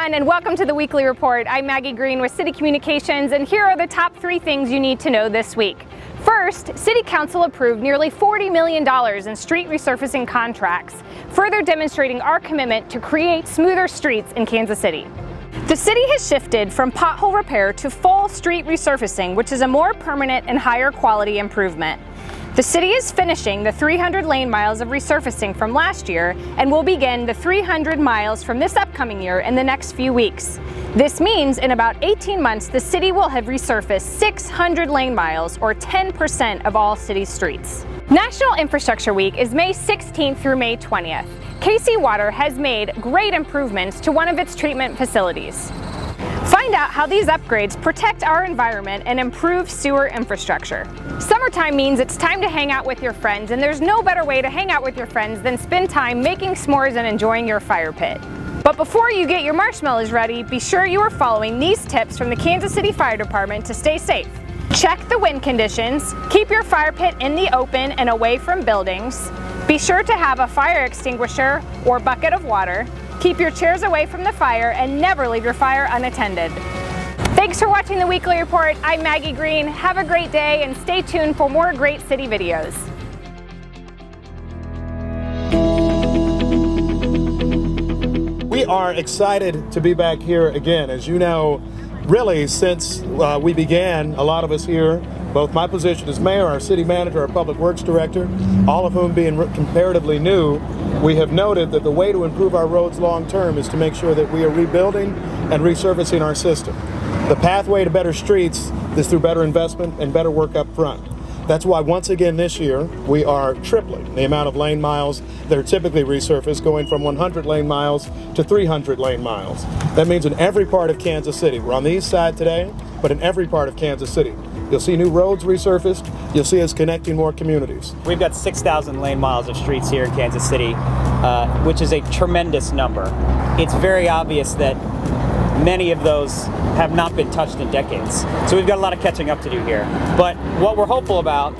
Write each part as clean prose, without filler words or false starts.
everyone, and welcome to the Weekly Report. I'm Maggie Green with City Communications, and here are the top 3 things you need to know this week. First, City Council approved nearly $40 million in street resurfacing contracts, further demonstrating our commitment to create smoother streets in Kansas City. The city has shifted from pothole repair to full street resurfacing, which is a more permanent and higher quality improvement. The city is finishing the 300 lane miles of resurfacing from last year and will begin the 300 miles from this upcoming year in the next few weeks. This means in about 18 months, the city will have resurfaced 600 lane miles, or 10% of all city streets. National Infrastructure Week is May 16th through May 20th. KC Water has made great improvements to one of its treatment facilities. Find out how these upgrades protect our environment and improve sewer infrastructure. Summertime means it's time to hang out with your friends, and there's no better way to hang out with your friends than spend time making s'mores and enjoying your fire pit. But before you get your marshmallows ready, be sure you are following these tips from the Kansas City Fire Department to stay safe. Check the wind conditions, keep your fire pit in the open and away from buildings. Be sure to have a fire extinguisher or bucket of water. Keep your chairs away from the fire and never leave your fire unattended. Thanks for watching the Weekly Report. I'm Maggie Green. Have a great day and stay tuned for more great city videos. We are excited to be back here again. As you know, really since we began, a lot of us here, both my position as mayor, our city manager, our public works director, all of whom being comparatively new, we have noted that the way to improve our roads long term is to make sure that we are rebuilding and resurfacing our system. The pathway to better streets is through better investment and better work up front. That's why once again this year we are tripling the amount of lane miles that are typically resurfaced, going from 100 lane miles to 300 lane miles. That means in every part of Kansas City, we're on the east side today, but in every part of Kansas City, you'll see new roads resurfaced, you'll see us connecting more communities. We've got 6,000 lane miles of streets here in Kansas City, which is a tremendous number. It's very obvious that many of those have not been touched in decades. So we've got a lot of catching up to do here. But what we're hopeful about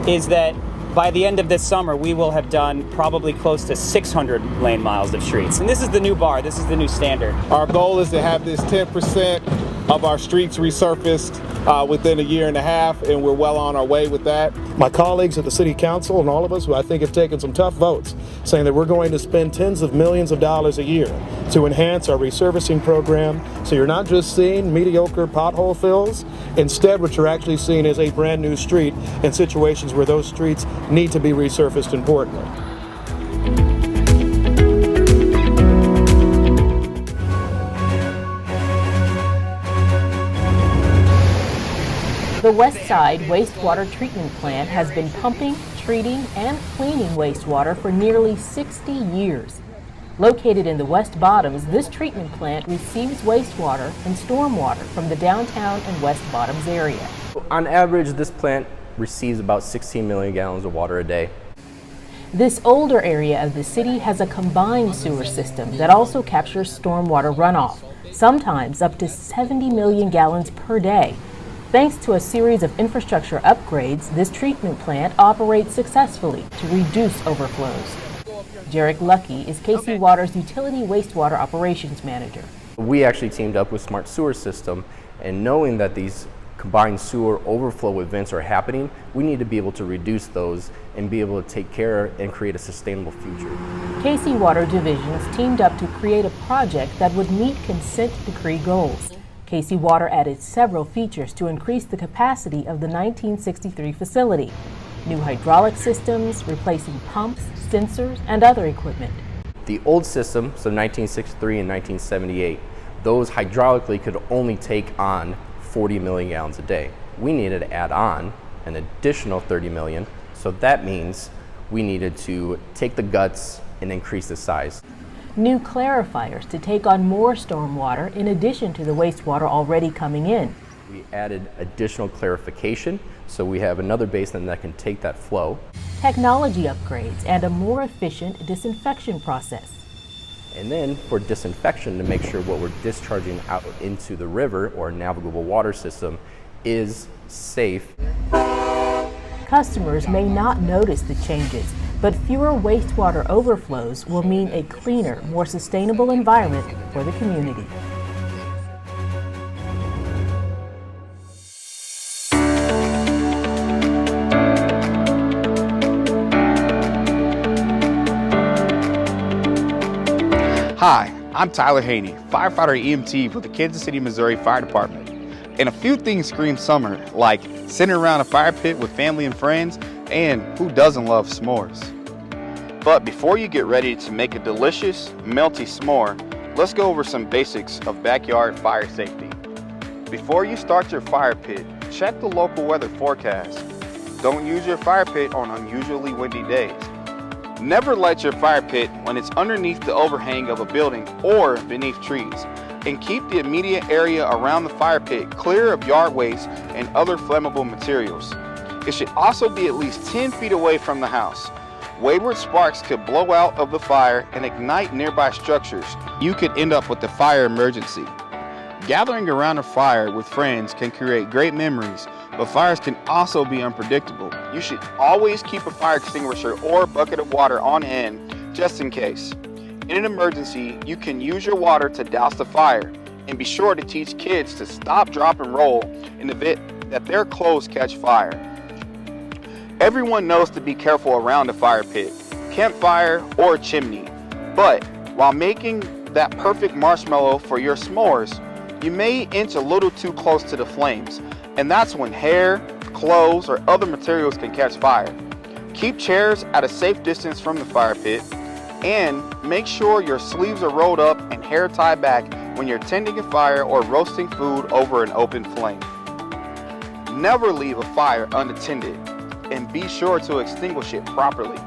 is that by the end of this summer, we will have done probably close to 600 lane miles of streets. And this is the new bar, this is the new standard. Our goal is to have this 10% of our streets resurfaced within a year and a half, and we're well on our way with that. My colleagues at the City Council and all of us who I think have taken some tough votes saying that we're going to spend tens of millions of dollars a year to enhance our resurfacing program, so you're not just seeing mediocre pothole fills. Instead, what you're actually seeing is a brand new street in situations where those streets need to be resurfaced importantly. The Westside wastewater treatment plant has been pumping, treating, and cleaning wastewater for nearly 60 years. Located in the West Bottoms, this treatment plant receives wastewater and stormwater from the downtown and West Bottoms area. On average, this plant receives about 16 million gallons of water a day. This older area of the city has a combined sewer system that also captures stormwater runoff, sometimes up to 70 million gallons per day. Thanks to a series of infrastructure upgrades, this treatment plant operates successfully to reduce overflows. Jarek Lucky is KC Water's Utility Wastewater Operations Manager. We actually teamed up with Smart Sewer System, and knowing that these combined sewer overflow events are happening, we need to be able to reduce those and be able to take care and create a sustainable future. KC Water divisions teamed up to create a project that would meet consent decree goals. KC Water added several features to increase the capacity of the 1963 facility. New hydraulic systems, replacing pumps, sensors, and other equipment. The old system, so 1963 and 1978, those hydraulically could only take on 40 million gallons a day. We needed to add on an additional 30 million, so that means we needed to take the guts and increase the size. New clarifiers to take on more stormwater in addition to the wastewater already coming in. We added additional clarification, so we have another basin that can take that flow. Technology upgrades and a more efficient disinfection process. And then for disinfection, to make sure what we're discharging out into the river or navigable water system is safe. Customers may not notice the changes, but fewer wastewater overflows will mean a cleaner, more sustainable environment for the community. Hi, I'm Tyler Haney, firefighter EMT for the Kansas City, Missouri Fire Department. And a few things scream summer, like sitting around a fire pit with family and friends, and who doesn't love s'mores? But before you get ready to make a delicious, melty s'more, let's go over some basics of backyard fire safety. Before you start your fire pit, check the local weather forecast. Don't use your fire pit on unusually windy days. Never light your fire pit when it's underneath the overhang of a building or beneath trees. And keep the immediate area around the fire pit clear of yard waste and other flammable materials. It should also be at least 10 feet away from the house. Wayward sparks could blow out of the fire and ignite nearby structures. You could end up with a fire emergency. Gathering around a fire with friends can create great memories, but fires can also be unpredictable. You should always keep a fire extinguisher or a bucket of water on hand just in case. In an emergency, you can use your water to douse the fire, and be sure to teach kids to stop, drop, and roll in the event that their clothes catch fire. Everyone knows to be careful around a fire pit, campfire, or chimney, but while making that perfect marshmallow for your s'mores, you may inch a little too close to the flames, and that's when hair, clothes, or other materials can catch fire. Keep chairs at a safe distance from the fire pit, and make sure your sleeves are rolled up and hair tied back when you're tending a fire or roasting food over an open flame. Never leave a fire unattended, and be sure to extinguish it properly.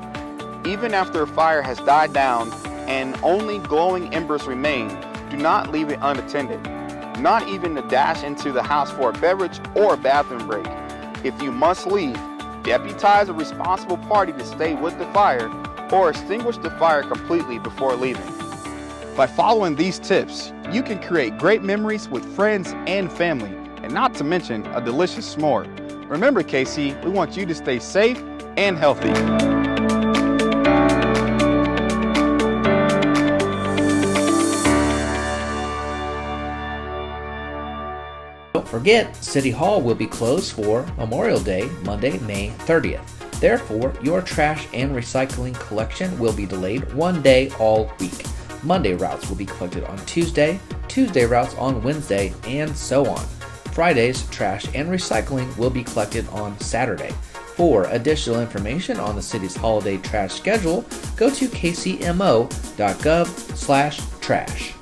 Even after a fire has died down and only glowing embers remain, do not leave it unattended. Not even to dash into the house for a beverage or a bathroom break. If you must leave, deputize a responsible party to stay with the fire or extinguish the fire completely before leaving. By following these tips, you can create great memories with friends and family, and not to mention a delicious s'more. Remember, KC, we want you to stay safe and healthy. Don't forget, City Hall will be closed for Memorial Day, Monday, May 30th. Therefore, your trash and recycling collection will be delayed one day all week. Monday routes will be collected on Tuesday, Tuesday routes on Wednesday, and so on. Fridays, trash and recycling will be collected on Saturday. For additional information on the city's holiday trash schedule, go to kcmo.gov/trash.